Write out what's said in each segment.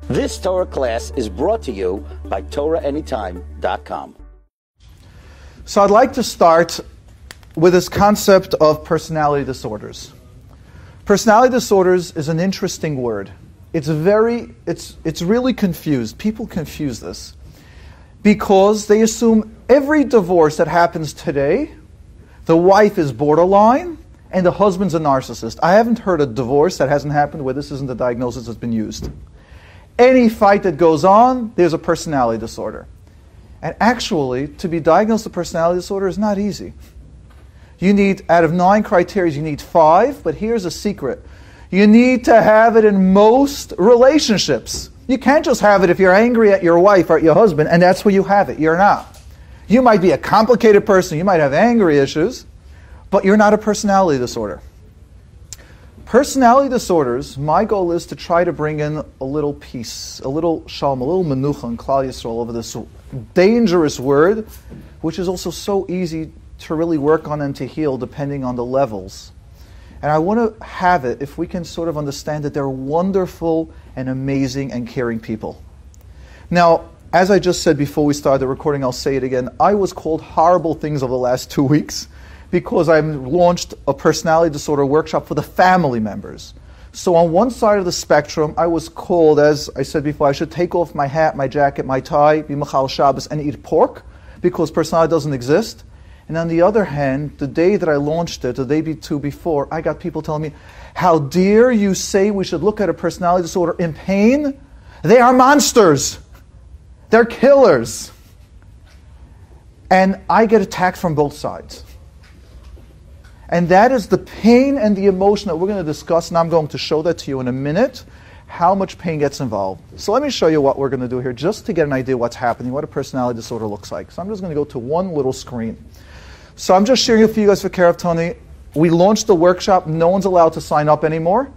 This Torah class is brought to you by TorahAnytime.com. So I'd like to start with this concept of personality disorders. Personality disorders is an interesting word. It's really confused. People confuse this because they assume every divorce that happens today, the wife is borderline and the husband's a narcissist. I haven't heard a divorce that hasn't happened where this isn't the diagnosis that's been used. Any fight that goes on, there's a personality disorder. And actually, to be diagnosed with personality disorder is not easy. You need, out of 9 criteria, you need 5, but here's a secret. You need to have it in most relationships. You can't just have it if you're angry at your wife or at your husband, and that's where you have it. You're not. You might be a complicated person, you might have angry issues, but you're not a personality disorder. Personality disorders, my goal is to try to bring in a little peace, a little shalom, a little menucha and Klal Yisrael over this dangerous word, which is also so easy to really work on and to heal depending on the levels. And I want to have it, if we can sort of understand that they're wonderful and amazing and caring people. Now, as I just said before we started the recording, I'll say it again, I was called horrible things over the last 2 weeks because I've launched a personality disorder workshop for the family members. So on one side of the spectrum, I was called, as I said before, I should take off my hat, my jacket, my tie, be Machal Shabbos, and eat pork because personality doesn't exist. And on the other hand, the day that I launched it, the day two before, I got people telling me, how dare you say we should look at a personality disorder in pain? They are monsters. They're killers. And I get attacked from both sides. And that is the pain and the emotion that we're going to discuss, and I'm going to show that to you in a minute, how much pain gets involved. So let me show you what we're going to do here, just to get an idea what's happening, what a personality disorder looks like. So I'm just going to go to one little screen. So I'm just sharing it for you guys for Keiravtuni. We launched the workshop. No one's allowed to sign up anymore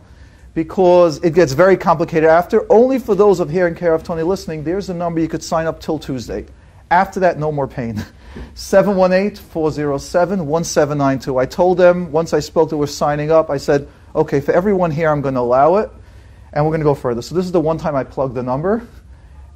because it gets very complicated after. Only for those of here in Keiravtuni listening, there's a number you could sign up till Tuesday. After that, no more pain. 718-407-1792. I told them, once I spoke that we're signing up, I said, okay, for everyone here, I'm going to allow it, and we're going to go further. So this is the one time I plug the number,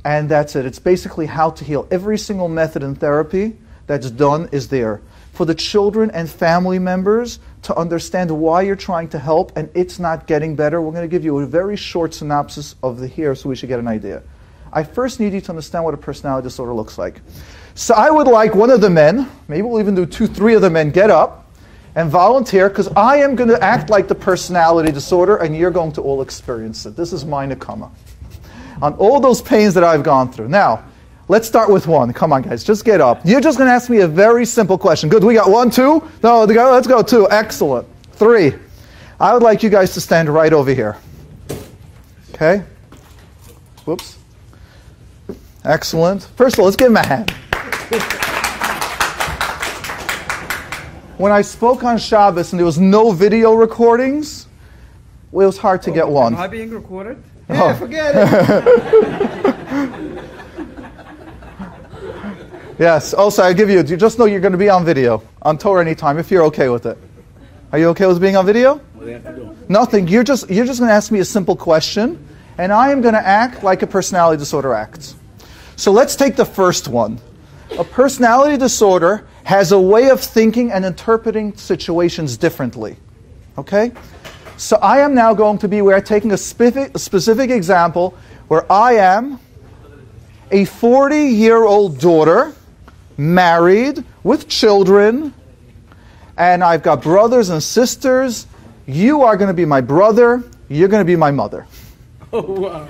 and that's it. It's basically how to heal. Every single method in therapy that's done is there. For the children and family members to understand why you're trying to help, and it's not getting better, we're going to give you a very short synopsis of the here so we should get an idea. I first need you to understand what a personality disorder looks like. So I would like one of the men, maybe we'll even do 2-3 of the men, get up and volunteer, because I am going to act like the personality disorder, and you're going to all experience it. This is my nekama on all those pains that I've gone through. Now, let's start with one. Come on, guys, just get up. You're just going to ask me a very simple question. Good, we got 1, 2? No, let's go 2. Excellent. 3. I would like you guys to stand right over here. Okay? Whoops. Excellent. First of all, let's give him a hand. When I spoke on Shabbos and there was no video recordings, it was hard to get one. Am I being recorded? Oh. Yeah, forget it. Yes. Also, I give you just know you're going to be on video on Torah Anytime if you're okay with it. Are you okay with being on video? What do they have to do? Nothing. You're just going to ask me a simple question, and I am going to act like a personality disorder acts. So let's take the first one. A personality disorder has a way of thinking and interpreting situations differently. Okay? So I am now going to be, we're taking a specific example where I am a 40-year-old daughter, married, with children, and I've got brothers and sisters. You are going to be my brother. You're going to be my mother. Oh, wow.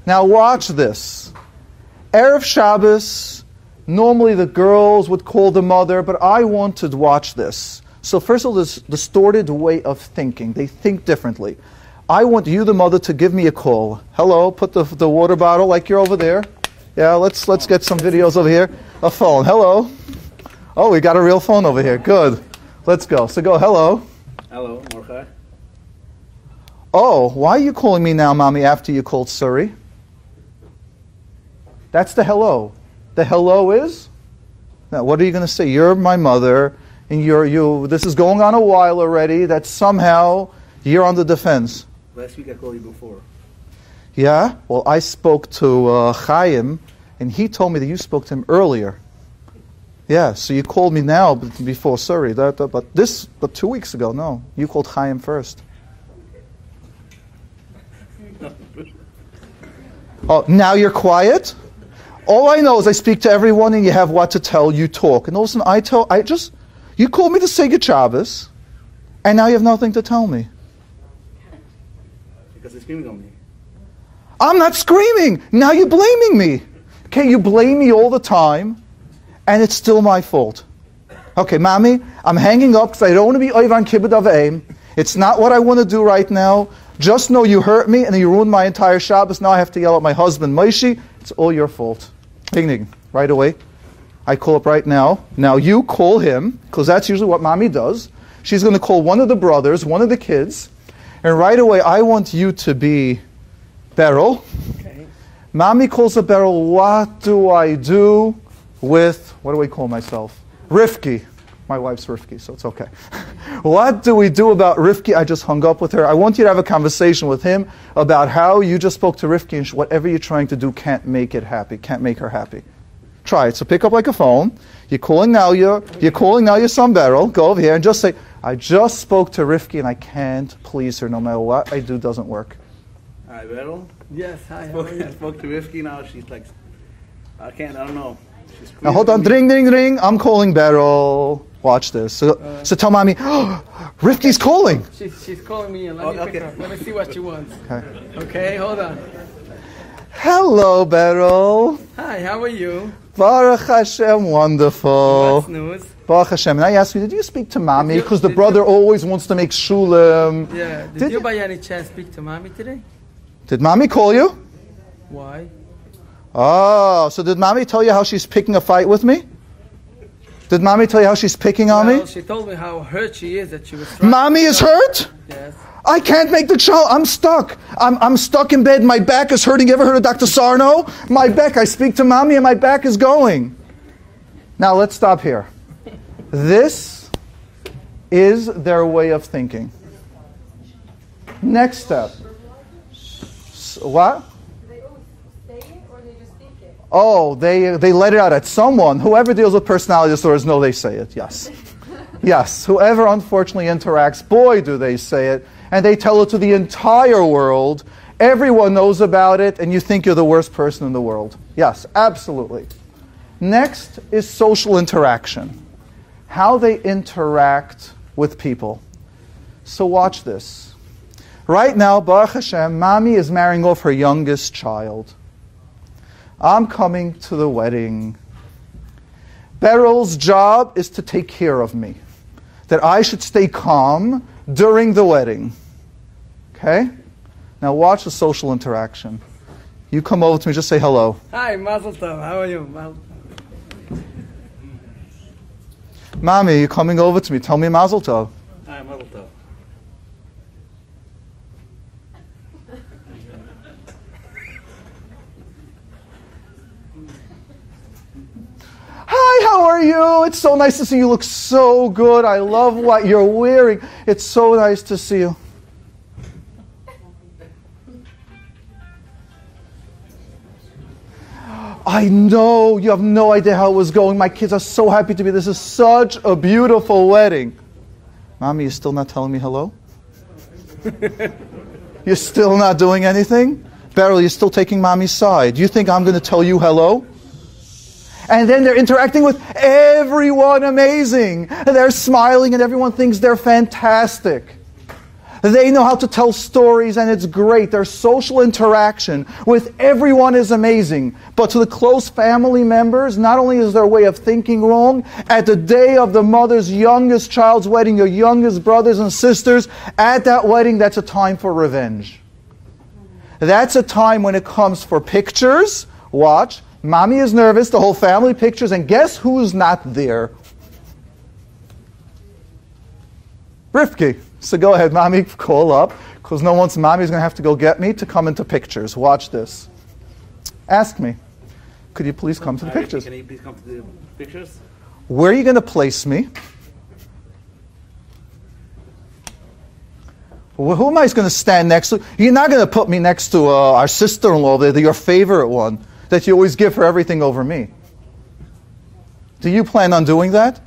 Now watch this. Erev Shabbos, normally the girls would call the mother, but I want to watch this. So first of all, this distorted way of thinking. They think differently. I want you, the mother, to give me a call. Hello, put the water bottle like you're over there. Yeah, let's get some videos over here. A phone. Hello. Oh, we got a real phone over here. Good. Let's go. So go, hello. Hello, Mordechai. Oh, why are you calling me now, Mommy, after you called Suri? That's the hello. The hello is? Now, what are you going to say? You're my mother, and this is going on a while already, that somehow you're on the defense. Last week I called you before. Yeah? Well, I spoke to Chaim, and he told me that you spoke to him earlier. Yeah, so you called me now before, sorry. But 2 weeks ago, no. You called Chaim first. Oh, now you're quiet? All I know is I speak to everyone and you have what to tell, you talk. And all of a sudden you called me to say good Shabbos, and now you have nothing to tell me. Because he's screaming on me. I'm not screaming. Now you're blaming me. Okay, you blame me all the time, and it's still my fault. Okay, Mommy, I'm hanging up because I don't want to be Oivan Kibbud Avayim. It's not what I want to do right now. Just know you hurt me and you ruined my entire Shabbos. Now I have to yell at my husband, Moshe. It's all your fault. Ding, ding. Right away. I call up right now. Now you call him, because that's usually what Mommy does. She's going to call one of the brothers, one of the kids, and right away I want you to be Beryl. Okay. Mommy calls up Beryl. What do I do with, what do I call myself? Rivki. My wife's Rivki, so it's okay. What do we do about Rivki? I just hung up with her. I want you to have a conversation with him about how you just spoke to Rivki and whatever you're trying to do can't make it happy, can't make her happy. Try it. So pick up like a phone. You're calling now your son Beryl. Go over here and just say, I just spoke to Rivki and I can't please her. No matter what I do, doesn't work. Hi, Beryl. Yes, hi. I spoke to Rivki now. She's like, I don't know. She's Now hold on. Ding, ding, ding. I'm calling Beryl. Watch this. So tell Mommy, Rivki's calling. She's calling me and let me pick her up. Let me see what she wants. Okay. Okay, hold on. Hello, Beryl. Hi, how are you? Baruch Hashem, wonderful. What's news? Baruch Hashem. And I asked you, did you speak to Mommy? Because the brother always wants to make shulim. Yeah. Did you by any chance speak to Mommy today? Did Mommy call you? Why? Oh, so did Mommy tell you how she's picking a fight with me? Did Mommy tell you how she's picking on me? She told me how hurt she is that she was trying. Mommy is hurt? Yes. I can't make the child. I'm stuck. I'm stuck in bed. My back is hurting. You ever heard of Dr. Sarno? My back. I speak to Mommy and my back is going. Now let's stop here. This is their way of thinking. Next step. What? Oh, they let it out at someone. Whoever deals with personality disorders, no, they say it, yes. Yes, whoever unfortunately interacts, boy, do they say it. And they tell it to the entire world. Everyone knows about it, and you think you're the worst person in the world. Yes, absolutely. Next is social interaction. How they interact with people. So watch this. Right now, Baruch Hashem, Mommy is marrying off her youngest child. I'm coming to the wedding. Beryl's job is to take care of me. That I should stay calm during the wedding. Okay? Now watch the social interaction. You come over to me, just say hello. Hi, Mazel Tov. How are you? Mommy, you're coming over to me. Tell me Mazel Tov. Hi, Mazel Tov. Hi, how are you? It's so nice to see you. You look so good. I love what you're wearing. It's so nice to see you. I know. You have no idea how it was going. My kids are so happy to be. This is such a beautiful wedding. Mommy, you're still not telling me hello? You're still not doing anything? Beryl, you're still taking Mommy's side. You think I'm going to tell you hello? And then they're interacting with everyone amazing. They're smiling and everyone thinks they're fantastic. They know how to tell stories and it's great. Their social interaction with everyone is amazing. But to the close family members, not only is their way of thinking wrong, at the day of the mother's youngest child's wedding, your youngest brothers and sisters, at that wedding, that's a time for revenge. That's a time when it comes for pictures. Watch. Mommy is nervous, the whole family pictures, and guess who's not there? Rivki. So go ahead, Mommy, call up, because no one's Mommy's going to have to go get me to come into pictures. Watch this. Ask me. Could you please come to the pictures? Can you please come to the pictures? Where are you going to place me? Well, who am I going to stand next to? You're not going to put me next to our sister-in-law, your favorite one, that you always give her everything over me. Do you plan on doing that?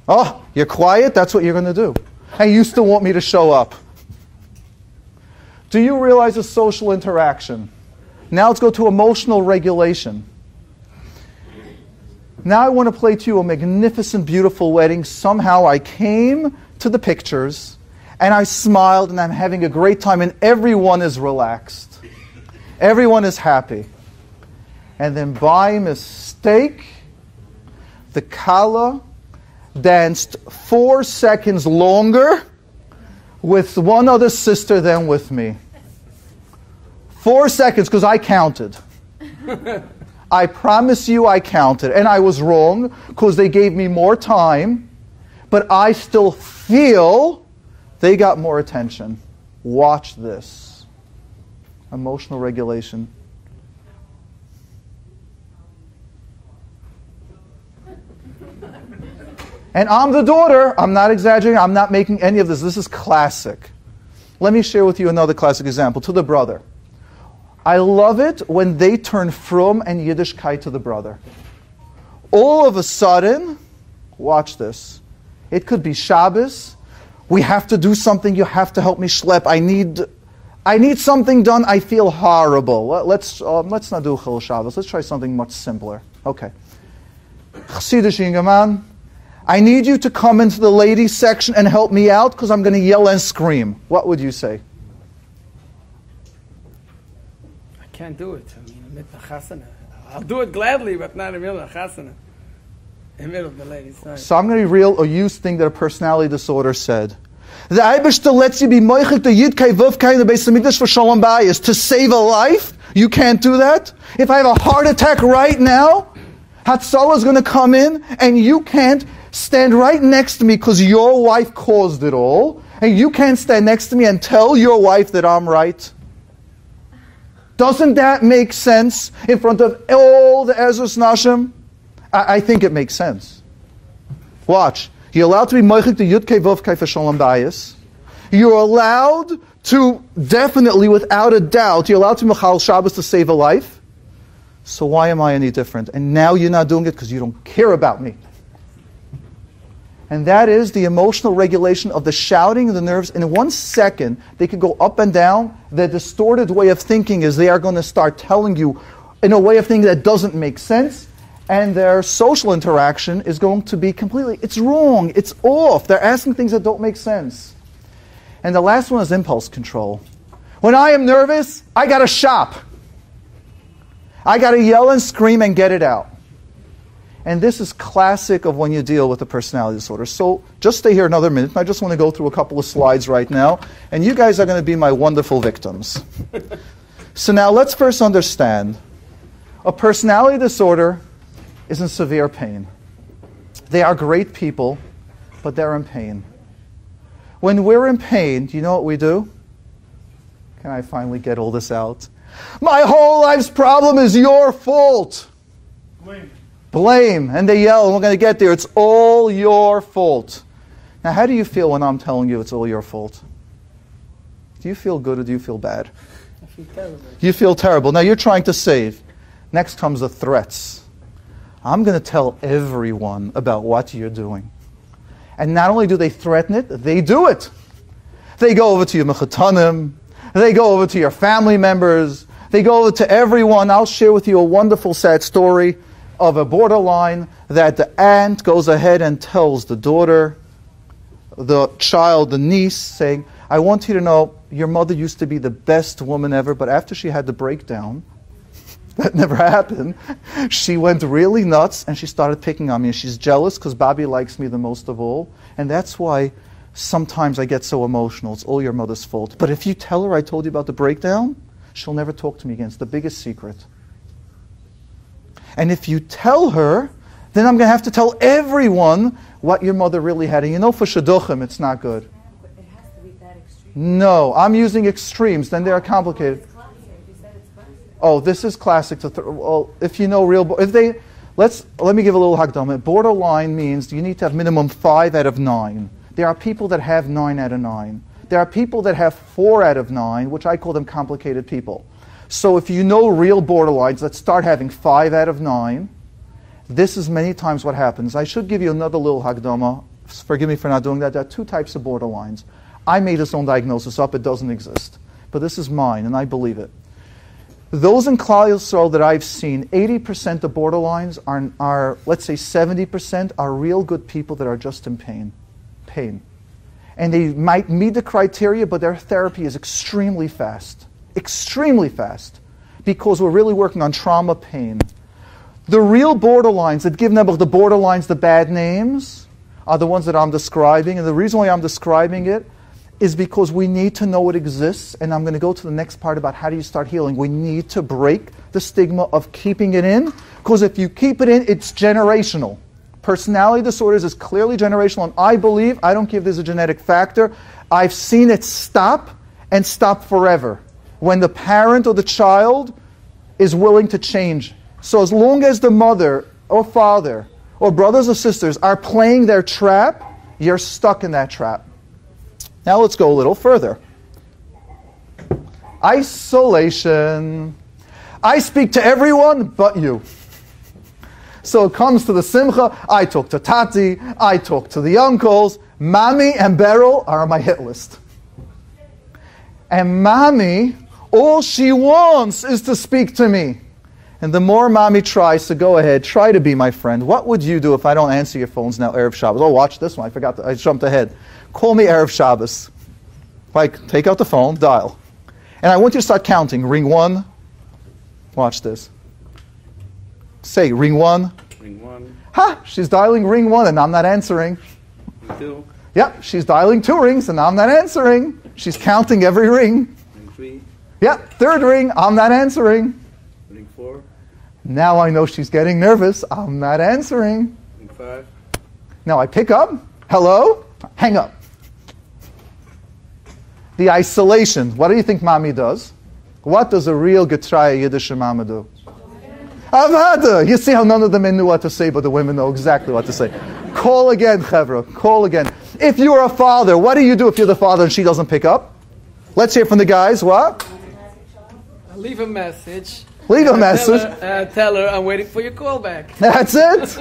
Oh, you're quiet? That's what you're going to do. And you still want me to show up. Do you realize a social interaction? Now let's go to emotional regulation. Now I want to play to you a magnificent, beautiful wedding. Somehow I came to the pictures, and I smiled, and I'm having a great time, and everyone is relaxed. Everyone is happy. And then by mistake, the Kala danced 4 seconds longer with one other sister than with me. 4 seconds, because I counted. I promise you I counted. And I was wrong, because they gave me more time, but I still feel they got more attention. Watch this. Emotional regulation. And I'm the daughter. I'm not exaggerating. I'm not making any of this. This is classic. Let me share with you another classic example. To the brother. I love it when they turn from and Yiddishkeit to the brother. All of a sudden, watch this. It could be Shabbos. We have to do something. You have to help me schlep. I need something done. I feel horrible. Let's not do Chil Shabbos. Let's try something much simpler. Okay. Chassidish Yingaman. I need you to come into the ladies section and help me out because I'm going to yell and scream. What would you say? I can't do it. I mean, I'm at the chasana. I'll do it gladly, but not in the middle of the chasana. In the middle of the ladies. Sorry. So I'm going to be real or use thing that a personality disorder said. The Eibishter lets you be moichik the Yidkei Vuvkei the Beis Hamikdash for Shalom Bayis. To save a life, you can't do that. If I have a heart attack right now, Hatzalah is going to come in and you can't stand right next to me because your wife caused it all, and you can't stand next to me and tell your wife that I'm right. Doesn't that make sense in front of all the Ezras Nashim? I think it makes sense. Watch. You're allowed to be moichik the Yudkei Vuvkei for Shalom Bayis. You're allowed to, definitely, without a doubt, you're allowed to Mechal Shabbos to save a life. So why am I any different? And now you're not doing it because you don't care about me. And that is the emotional regulation of the shouting of the nerves. In 1 second, they could go up and down. The distorted way of thinking is they are going to start telling you in a way of thinking that doesn't make sense. And their social interaction is going to be completely, it's wrong, it's off. They're asking things that don't make sense. And the last one is impulse control. When I am nervous, I got to shop. I got to yell and scream and get it out. And this is classic of when you deal with a personality disorder. So just stay here another minute. I just want to go through a couple of slides right now. And you guys are going to be my wonderful victims. So now let's first understand. A personality disorder is in severe pain. They are great people, but they're in pain. When we're in pain, do you know what we do? Can I finally get all this out? My whole life's problem is your fault. Blame. And they yell, and we're going to get there. It's all your fault. Now, how do you feel when I'm telling you it's all your fault? Do you feel good or do you feel bad? I feel terrible. You feel terrible. Now, you're trying to save. Next comes the threats. I'm going to tell everyone about what you're doing. And not only do they threaten it, they do it. They go over to your mechatanim. They go over to your family members. They go over to everyone. I'll share with you a wonderful, sad story of a borderline that the aunt goes ahead and tells the daughter, the child, the niece, saying, I want you to know your mother used to be the best woman ever, but after she had the breakdown, that never happened, she went really nuts and she started picking on me. And she's jealous because Bobby likes me the most of all. And that's why sometimes I get so emotional. It's all your mother's fault. But if you tell her I told you about the breakdown, she'll never talk to me again. It's the biggest secret. And if you tell her, then I'm going to have to tell everyone what your mother really had. And you know for shidduchim, it's not good. But it has to be that extreme. No, I'm using extremes. Then they are complicated. It's classic. You said it's classic. Oh, this is classic. Well, if you know real, let me give a little hakdama. Borderline means you need to have minimum 5 out of 9. There are people that have 9 out of 9. There are people that have 4 out of 9, which I call them complicated people. So if you know real borderlines that start having 5 out of 9, this is many times what happens. I should give you another little hagdama. Forgive me for not doing that. There are 2 types of borderlines. I made this own diagnosis up. It doesn't exist. But this is mine, and I believe it. Those in Klal Yisrael that I've seen, 80% of borderlines are, let's say 70%, are real good people that are just in pain. And they might meet the criteria, but their therapy is extremely fast. Extremely fast. Because we're really working on trauma, pain. The real borderlines that give them the borderlines the bad names are the ones that I'm describing. And the reason why I'm describing it is because we need to know it exists. And I'm going to go to the next part about how do you start healing. We need to break the stigma of keeping it in. Because if you keep it in, it's generational. Personality disorders is clearly generational. And I believe, I don't give this a genetic factor, I've seen it stop and stop forever. When the parent or the child is willing to change. So as long as the mother or father or brothers or sisters are playing their trap, you're stuck in that trap. Now let's go a little further. Isolation. I speak to everyone but you. So it comes to the simcha, I talk to Tati, I talk to the uncles, Mommy and Beryl are on my hit list. And Mommy, all she wants is to speak to me. And the more Mommy tries to go ahead, try to be my friend. What would you do if I don't answer your phones now, Erev Shabbos? Oh, watch this one. I jumped ahead. Call me Erev Shabbos. Like, take out the phone, dial. And I want you to start counting. Ring 1. Watch this. Say, ring 1. Ring 1. Ha! She's dialing ring 1 and I'm not answering. Ring 2. Yep, she's dialing 2 rings and I'm not answering. She's counting every ring. Ring 3. Yep, 3rd ring, I'm not answering. Ring 4. Now I know she's getting nervous. I'm not answering. Ring 5. Now I pick up. Hello? Hang up. The isolation. What do you think Mommy does? What does a real Getraya Yiddish mama do? Avada. You see how none of the men knew what to say, but the women know exactly what to say. Call again, Chevra. Call again. If you're a father, what do you do if you're the father and she doesn't pick up? Let's hear from the guys. What? Leave a message. Leave a message. Tell her I'm waiting for your call back. That's it.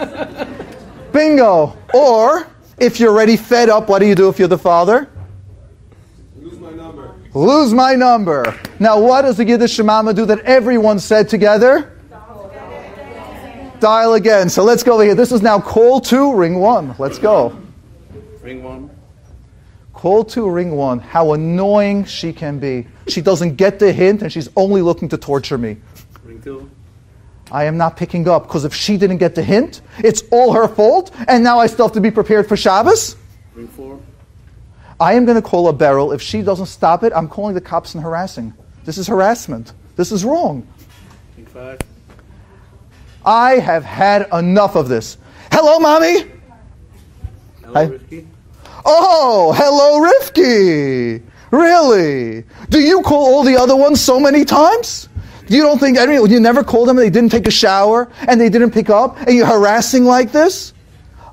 Bingo. Or, if you're already fed up, what do you do if you're the father? Lose my number. Lose my number. Now, what does the Yiddish mama do that everyone said together? Dial again. So let's go over here. This is now call 2, ring 1. Let's go. Ring 1. Call 2, ring 1. How annoying she can be. She doesn't get the hint and she's only looking to torture me. Ring 2. I am not picking up because if she didn't get the hint, it's all her fault and now I still have to be prepared for Shabbos. Ring 4. I am going to call a Beryl. If she doesn't stop it, I'm calling the cops and harassing. This is harassment. This is wrong. Ring 5. I have had enough of this. Hello, Mommy. Hello, Rifki. Oh, hello, Rifki. Really? Do you call all the other ones so many times? You don't think you never called them and they didn't take a shower and they didn't pick up and you're harassing like this?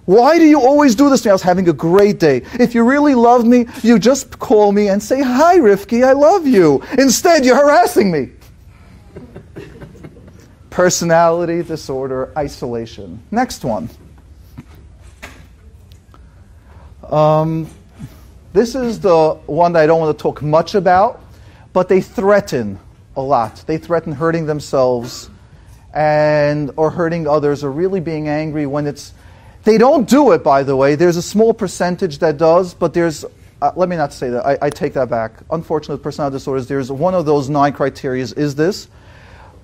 Why do you always do this to me? I was having a great day. If you really love me, you just call me and say, hi, Rifki, I love you. Instead, you're harassing me. Personality disorder, isolation. Next one. This is the one that I don't want to talk much about, but they threaten a lot. They threaten hurting themselves or hurting others or really being angry when it's... They don't do it, by the way. There's a small percentage that does, but there's... let me not say that. I take that back. Unfortunately, personality disorders, there's one of those 9 criteria is this.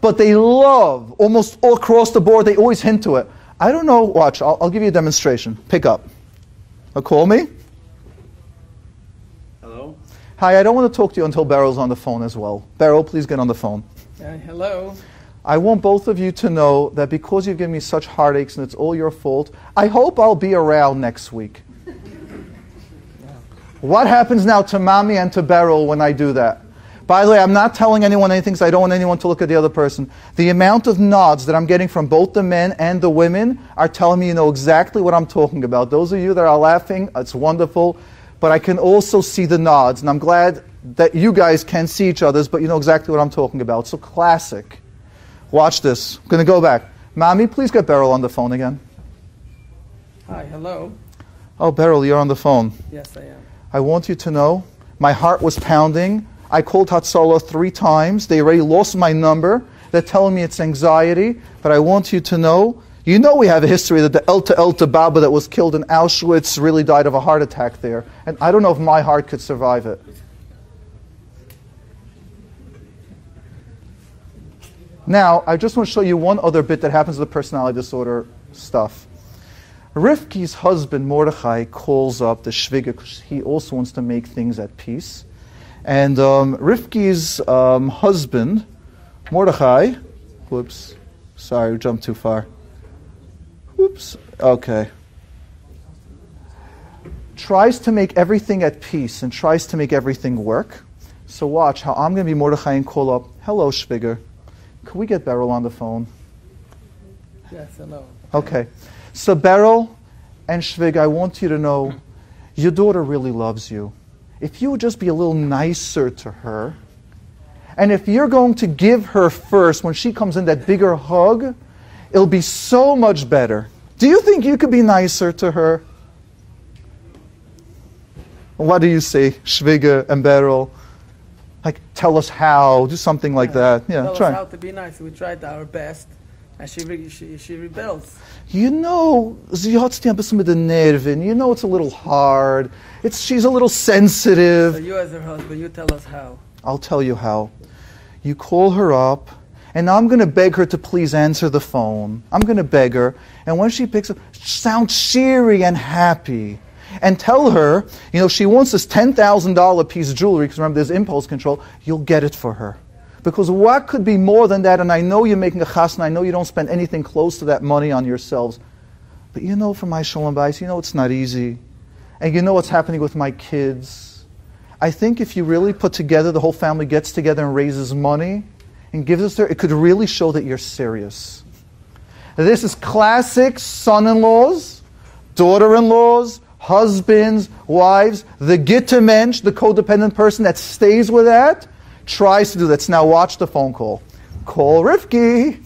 But they love, almost all across the board, they always hint to it. I don't know. Watch. I'll give you a demonstration. Pick up. Call me. Hello. Hi, I don't want to talk to you until Beryl's on the phone as well. Beryl, please get on the phone. Hello. I want both of you to know that because you've given me such heartaches and it's all your fault, I hope I'll be around next week. What happens now to Mommy and to Beryl when I do that? By the way, I'm not telling anyone anything because I don't want anyone to look at the other person. The amount of nods that I'm getting from both the men and the women are telling me you know exactly what I'm talking about. Those of you that are laughing, it's wonderful. but I can also see the nods. And I'm glad that you guys can see each other's, but you know exactly what I'm talking about. So classic. Watch this. I'm going to go back. Mommy, please get Beryl on the phone again. Hi, hello. Oh, Beryl, you're on the phone. Yes, I am. I want you to know, my heart was pounding. I called Hatzalah 3 times. They already lost my number. They're telling me it's anxiety. But I want you to know, you know we have a history that the Elta Baba that was killed in Auschwitz really died of a heart attack there. And I don't know if my heart could survive it. Now, I just want to show you one other bit that happens with the personality disorder stuff. Rivki's husband, Mordechai, calls up the Shviga because he also wants to make things at peace. And Rivki's husband, Mordechai, whoops, sorry, we jumped too far. Whoops, okay. Tries to make everything at peace and tries to make everything work. So watch how I'm going to be Mordechai and call up, hello, Shviga. Can we get Beryl on the phone? Yes, hello. Okay. So Beryl and Shvig, I want you to know, your daughter really loves you. If you would just be a little nicer to her, and if you're going to give her first, when she comes in, that bigger hug, it'll be so much better. Do you think you could be nicer to her? What do you say, Shviga and Beryl? Like, tell us how, do something like that. Yeah, Tell try. us how to be nice. We tried our best, and she rebels. You know, sie hat ein bisschen mit den Nerven. You know it's a little hard. She's a little sensitive. So you as her husband, you tell us how. I'll tell you how. You call her up, and I'm going to beg her to please answer the phone. I'm going to beg her, and when she picks up, sound cheery and happy. And tell her, you know, she wants this $10,000 piece of jewelry, because remember, there's impulse control. You'll get it for her. Because what could be more than that? And I know you're making a chasna, I know you don't spend anything close to that money on yourselves. But you know, for my shalom bayis, you know it's not easy. And you know what's happening with my kids. I think if you really put together, the whole family gets together and raises money and gives it to her, it could really show that you're serious. This is classic son-in-laws, daughter-in-laws, husbands, wives, the gitter mensch, the codependent person that stays with that, tries to do that. So now watch the phone call. Call Rivki.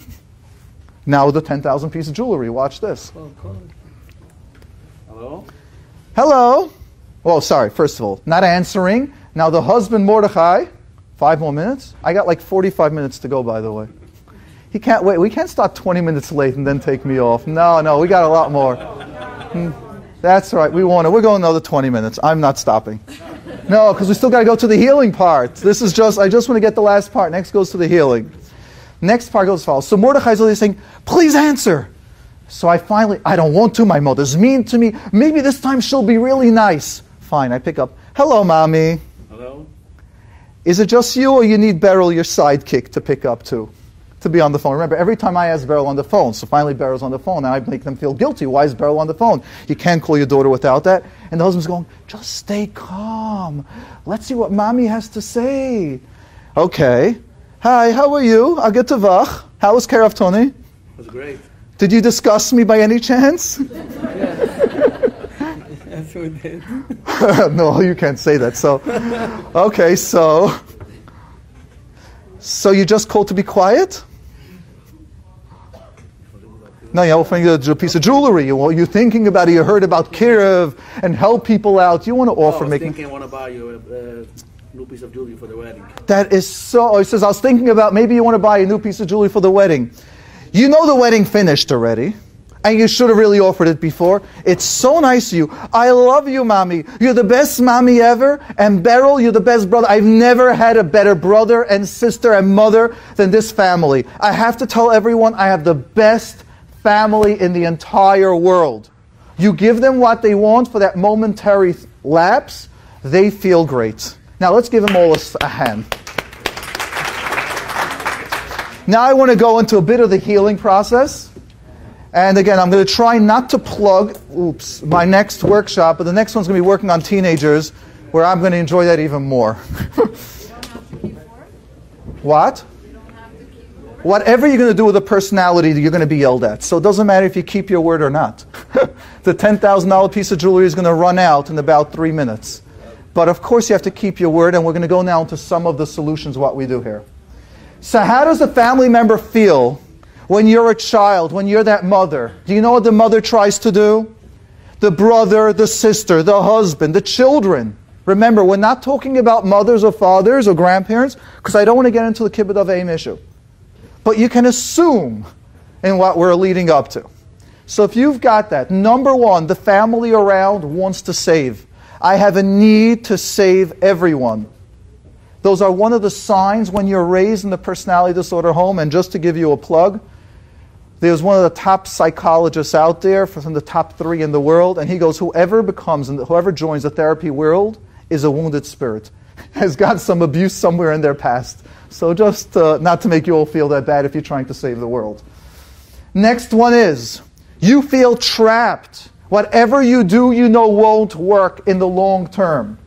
Now with the 10,000 piece of jewelry. Watch this. Hello? Hello. Oh, sorry. First of all, not answering. Now the husband, Mordechai. 5 more minutes. I got like 45 minutes to go, by the way. He can't wait. We can't start 20 minutes late and then take me off. No, we got a lot more. That's right. We're going another 20 minutes. I'm not stopping. No, because we still got to go to the healing part. I just want to get the last part. Next goes to the healing. Next part goes as follows. So Mordechai is always saying, please answer. So I don't want to. My mother's mean to me. Maybe this time she'll be really nice. Fine, I pick up. Hello, Mommy. Hello? Is it just you, or you need Beryl, your sidekick, to pick up too? To be on the phone. Remember, every time I ask Beryl on the phone, so finally Beryl's on the phone, and I make them feel guilty. Why is Beryl on the phone? You can't call your daughter without that. And the husband's going, just stay calm. Let's see what Mommy has to say. Okay. Hi, how are you? I'll get to Vach. How was Keiravtuni? It was great. Did you discuss me by any chance? Yes, we did. No, you can't say that. So, okay, so you just called to be quiet? No, you're offering a piece of jewelry. You're thinking about it. You heard about Keirev and help people out. You want to offer I want to buy you a new piece of jewelry for the wedding. That is so. He says, I was thinking about maybe you want to buy a new piece of jewelry for the wedding. You know the wedding finished already, and you should have really offered it before. It's so nice of you. I love you, Mommy. You're the best Mommy ever. And Beryl, you're the best brother. I've never had a better brother and sister and mother than this family. I have to tell everyone I have the best family in the entire world. You give them what they want for that momentary lapse, they feel great. Now let's give them all a hand. Now I want to go into a bit of the healing process. And again, I'm going to try not to plug, my next workshop, but the next one's going to be working on teenagers, where I'm going to enjoy that even more. What? Whatever you're going to do with a personality, you're going to be yelled at. So it doesn't matter if you keep your word or not. The $10,000 piece of jewelry is going to run out in about 3 minutes. But of course you have to keep your word, and we're going to go now into some of the solutions, what we do here. So how does a family member feel when you're a child, when you're that mother? Do you know what the mother tries to do? The brother, the sister, the husband, the children. Remember, we're not talking about mothers or fathers or grandparents, because I don't want to get into the kibbut of aim issue. But you can assume in what we're leading up to. So if you've got that, number one, the family around wants to save. I have a need to save everyone. Those are one of the signs when you're raised in the personality disorder home. And just to give you a plug, there's one of the top psychologists out there, from the top 3 in the world, and he goes, whoever joins the therapy world is a wounded spirit, has got some abuse somewhere in their past. So just not to make you all feel that bad if you're trying to save the world. Next one is, you feel trapped. Whatever you do, you know won't work in the long term.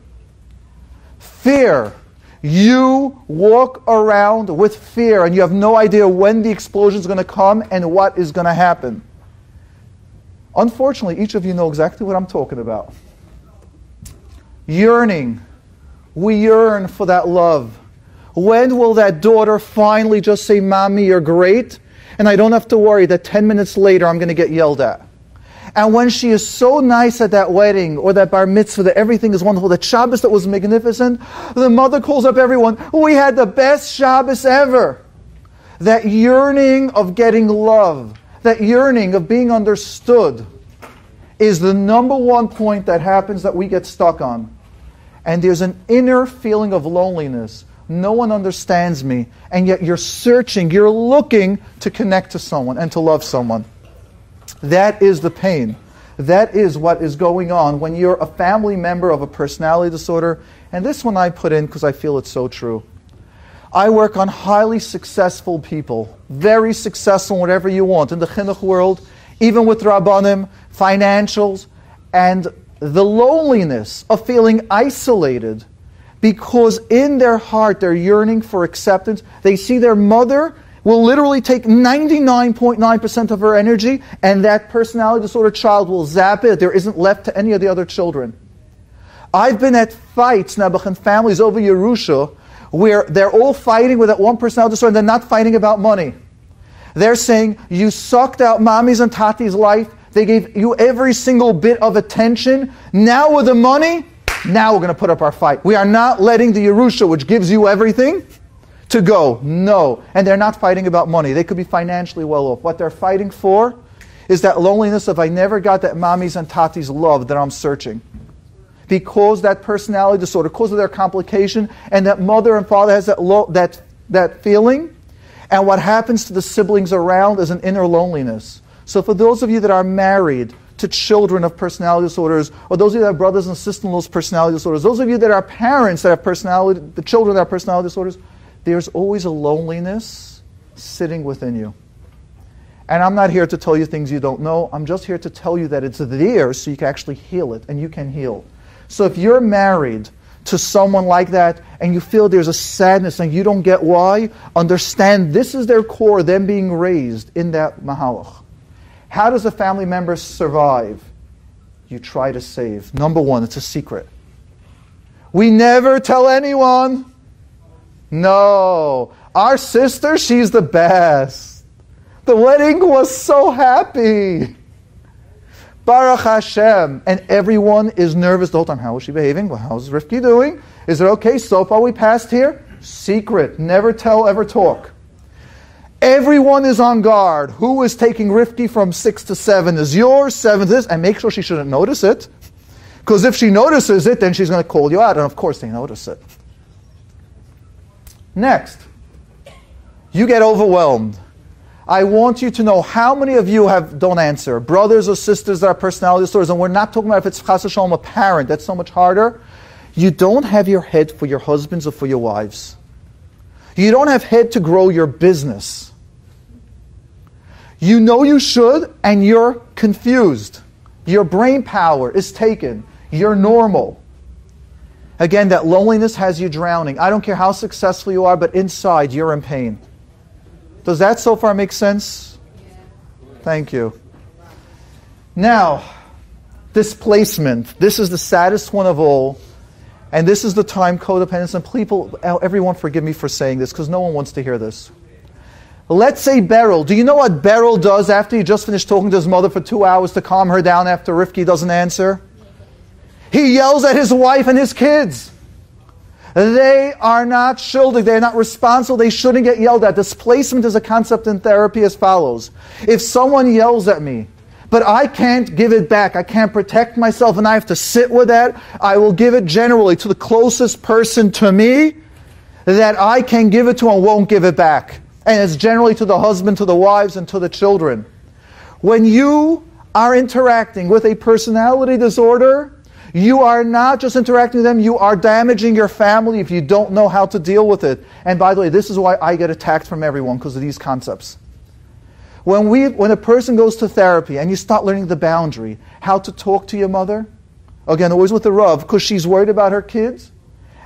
Fear. You walk around with fear and you have no idea when the explosion is going to come and what is going to happen. Unfortunately, each of you know exactly what I'm talking about. Yearning. We yearn for that love. When will that daughter finally just say, Mommy, you're great, and I don't have to worry that 10 minutes later I'm going to get yelled at? And when she is so nice at that wedding or that bar mitzvah, that everything is wonderful, that Shabbos that was magnificent, the mother calls up everyone, we had the best Shabbos ever. That yearning of getting love, that yearning of being understood is the number one point that happens that we get stuck on. And there's an inner feeling of loneliness. No one understands me. And yet you're searching, you're looking to connect to someone and to love someone. That is the pain. That is what is going on when you're a family member of a personality disorder. And this one I put in because I feel it's so true. I work on highly successful people, very successful in whatever you want, in the chinuch world, even with rabbanim, financials, and the loneliness of feeling isolated because in their heart they're yearning for acceptance. They see their mother will literally take 99.9% of her energy, and that personality disorder child will zap it. There isn't left to any of the other children. I've been at fights now in families over Yerusha where they're all fighting with that one personality disorder and they're not fighting about money. They're saying, you sucked out Mommy's and Tati's life. They gave you every single bit of attention. Now with the money, now we're going to put up our fight. We are not letting the Yerusha, which gives you everything, to go. No. And they're not fighting about money. They could be financially well off. What they're fighting for is that loneliness of I never got that Mommy's and Tati's love that I'm searching. Because that personality disorder, because of their complication, and that mother and father has that feeling, and what happens to the siblings around is an inner loneliness. So for those of you that are married to children of personality disorders, or those of you that have brothers and sisters-in-laws with personality disorders, those of you that are parents that have the children that have personality disorders, there's always a loneliness sitting within you. And I'm not here to tell you things you don't know. I'm just here to tell you that it's there so you can actually heal it, and you can heal. So if you're married to someone like that, and you feel there's a sadness and you don't get why, understand this is their core, them being raised in that mahalach. How does a family member survive? You try to save. Number one, it's a secret. We never tell anyone. No. Our sister, she's the best. The wedding was so happy. Baruch Hashem. And everyone is nervous the whole time. How is she behaving? Well, how's Rifki doing? Is it okay? So far we passed here? Secret. Never tell, ever talk. Everyone is on guard. Who is taking Rifki from 6 to 7 is yours, 7 is this, and make sure she shouldn't notice it. Because if she notices it, then she's going to call you out, and of course they notice it. Next, you get overwhelmed. I want you to know how many of you don't answer. Brothers or sisters that are personality disorders, and we're not talking about if it's chas v'shalom a parent, that's so much harder. You don't have your head for your husbands or for your wives. You don't have head to grow your business. You know you should, and you're confused. Your brain power is taken. You're normal. Again, that loneliness has you drowning. I don't care how successful you are, but inside you're in pain. Does that so far make sense? Thank you. Now, displacement. This is the saddest one of all. And this is the time, codependence, and people, everyone forgive me for saying this, because no one wants to hear this. Let's say Beryl. Do you know what Beryl does after he just finished talking to his mother for 2 hours to calm her down after Rivki doesn't answer? He yells at his wife and his kids. They are not shuldig. They are not responsible. They shouldn't get yelled at. Displacement is a concept in therapy as follows. If someone yells at me, but I can't give it back, I can't protect myself, and I have to sit with that, I will give it generally to the closest person to me that I can give it to and won't give it back. And it's generally to the husband, to the wives, and to the children. When you are interacting with a personality disorder, you are not just interacting with them, you are damaging your family if you don't know how to deal with it. And by the way, this is why I get attacked from everyone, because of these concepts. When a person goes to therapy and you start learning the boundary, how to talk to your mother, again, always with the Rav, because she's worried about her kids,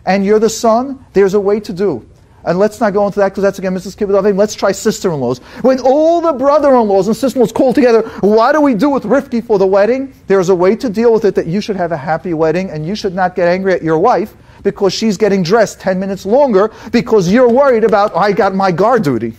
and you're the son, there's a way to do. And let's not go into that, because that's again Mrs. Kibbutz. Let's try sister-in-laws. When all the brother-in-laws and sister-in-laws call together, what do we do with Rivki for the wedding? There's a way to deal with it, that you should have a happy wedding, and you should not get angry at your wife because she's getting dressed 10 minutes longer because you're worried about, I got my guard duty.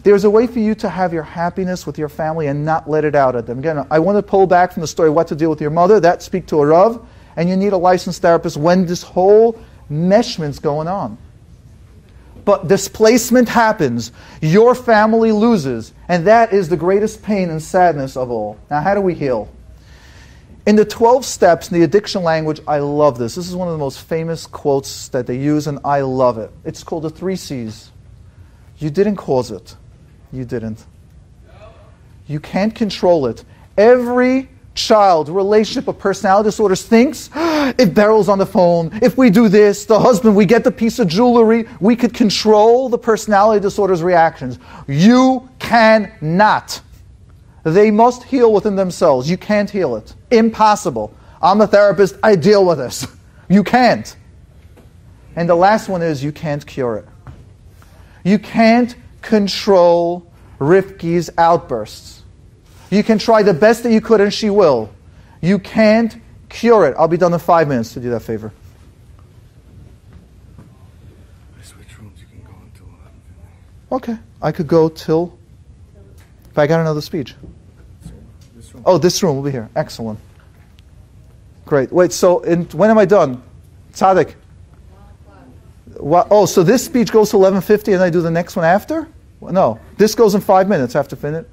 There's a way for you to have your happiness with your family and not let it out at them. Again, I want to pull back from the story, what to deal with your mother. That speak to a Rav, and you need a licensed therapist when this whole meshment's going on. But displacement happens, your family loses, and that is the greatest pain and sadness of all. Now, how do we heal? In the 12 steps in the addiction language, I love this. This is one of the most famous quotes that they use, and I love it. It's called the 3 C's. You didn't cause it. You didn't. You can't control it. Every child, relationship of personality disorders thinks, if Beryl's on the phone, if we do this, the husband, we get the piece of jewelry, we could control the personality disorder's reactions. You cannot. They must heal within themselves. You can't heal it. Impossible. I'm a therapist, I deal with this. You can't. And the last one is, you can't cure it. You can't control Rivki's outbursts. You can try the best that you could, and she will. You can't cure it. I'll be done in 5 minutes to do that favor. I switch rooms. You can go until 11:50. Okay. I could go till... If I got another speech. This room. Oh, this room will be here. Excellent. Great. Wait, so when am I done? Tzaddik? Oh, so this speech goes to 11:50 and I do the next one after? Well, no. This goes in 5 minutes after finish.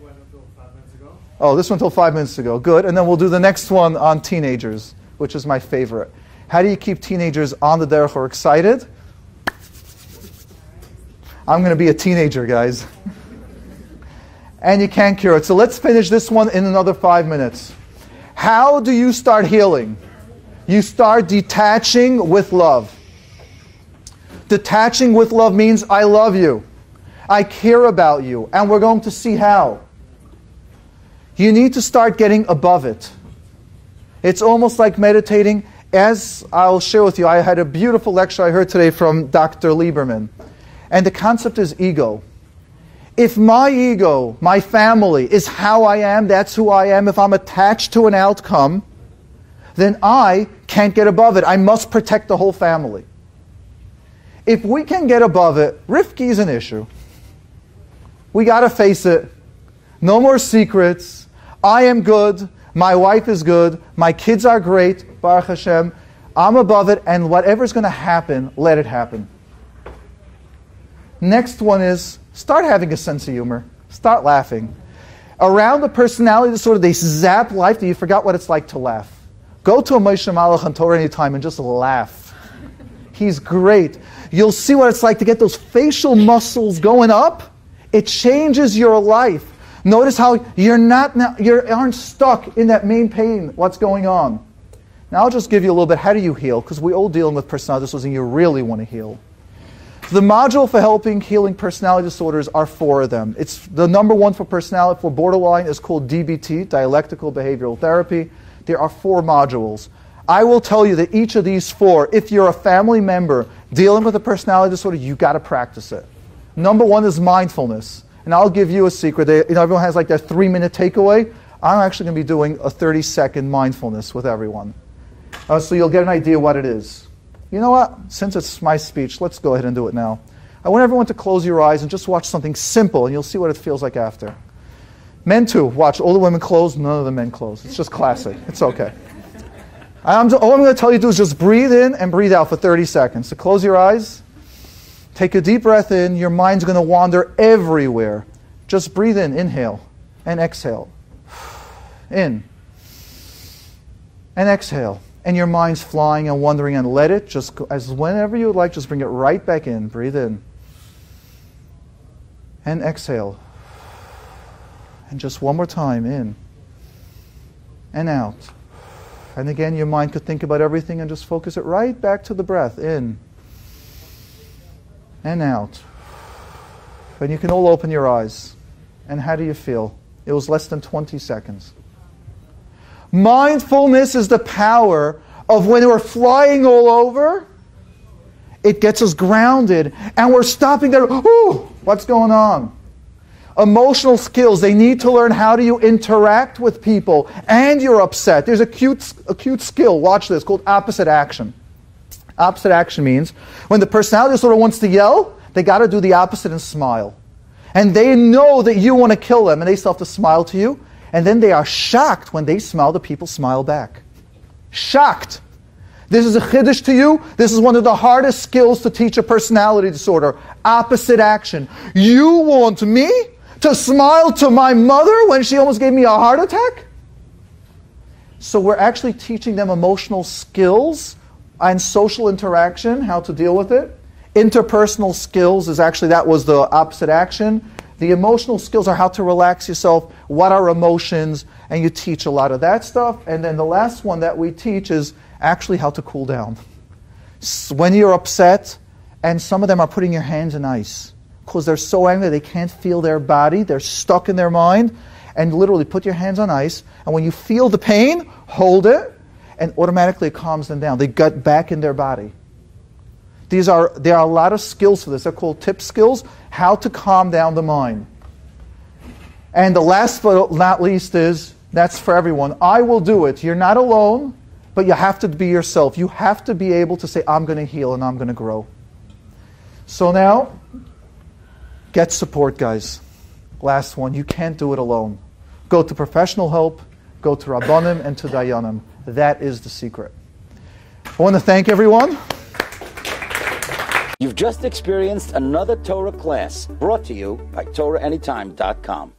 Went until 5 minutes ago. Oh, this one until 5 minutes ago. Good. And then we'll do the next one on teenagers, which is my favorite. How do you keep teenagers on the derech or excited? I'm going to be a teenager, guys. And you can't cure it. So let's finish this one in another 5 minutes. How do you start healing? You start detaching with love. Detaching with love means I love you. I care about you. And we're going to see how. You need to start getting above it. It's almost like meditating. As I'll share with you, I had a beautiful lecture I heard today from Dr. Lieberman. And the concept is ego. If my ego, my family, is how I am, that's who I am, if I'm attached to an outcome, then I can't get above it. I must protect the whole family. If we can get above it, Rivki is an issue. We got to face it. No more secrets. I am good. My wife is good. My kids are great. Baruch Hashem. I'm above it, and whatever's going to happen, let it happen. Next one is, start having a sense of humor. Start laughing. Around the personality disorder, they zap life that you forgot what it's like to laugh. Go to a Moshe Malach on Torah anytime and just laugh. He's great. You'll see what it's like to get those facial muscles going up. It changes your life. Notice how you aren't stuck in that main pain, what's going on. Now I'll just give you a little bit, how do you heal? Because we're all dealing with personality disorders and you really want to heal. The module for helping healing personality disorders are 4 of them. It's the number 1 for personality, for borderline, is called DBT, Dialectical Behavioral Therapy. There are 4 modules. I will tell you that each of these 4, if you're a family member dealing with a personality disorder, you've got to practice it. Number 1 is mindfulness. And I'll give you a secret. Everyone has like their 3-minute takeaway. I'm actually going to be doing a 30-second mindfulness with everyone. So you'll get an idea what it is. You know what? Since it's my speech, let's go ahead and do it now. I want everyone to close your eyes and just watch something simple, and you'll see what it feels like after. Men too. Watch. All the women close, none of the men close. It's just classic. It's okay. All I'm going to tell you to do is just breathe in and breathe out for 30 seconds. So close your eyes. Take a deep breath in. Your mind's going to wander everywhere. Just breathe in. Inhale. And exhale. In. And exhale. And your mind's flying and wandering, and let it just go, as whenever you would like, just bring it right back in. Breathe in. And exhale. And just one more time, in. And out. And again, your mind could think about everything and just focus it right back to the breath. In. And out. And you can all open your eyes. And how do you feel? It was less than 20 seconds. Mindfulness is the power of when we're flying all over, it gets us grounded, and we're stopping there. Ooh, what's going on? Emotional skills. They need to learn how do you interact with people, and you're upset. There's a cute skill, watch this, called opposite action. Opposite action means when the personality disorder wants to yell, they got to do the opposite and smile. And they know that you want to kill them, and they still have to smile to you. And then they are shocked when they smile, the people smile back. Shocked. This is a chiddush to you. This is one of the hardest skills to teach a personality disorder. Opposite action. You want me to smile to my mother when she almost gave me a heart attack? So we're actually teaching them emotional skills and social interaction, how to deal with it. Interpersonal skills is actually, that was the opposite action. The emotional skills are how to relax yourself, what are emotions, and you teach a lot of that stuff. And then the last one that we teach is actually how to cool down. When you're upset, and some of them are putting your hands in ice because they're so angry they can't feel their body, they're stuck in their mind, and literally put your hands on ice, and when you feel the pain, hold it, and automatically it calms them down. They get back in their body. There are a lot of skills for this. They're called tip skills, how to calm down the mind. And the last but not least is, that's for everyone. I will do it. You're not alone, but you have to be yourself. You have to be able to say, I'm going to heal and I'm going to grow. So now, get support, guys. Last one. You can't do it alone. Go to professional help, go to Rabbanim and to Dayanim. That is the secret. I want to thank everyone. You've just experienced another Torah class brought to you by TorahAnytime.com.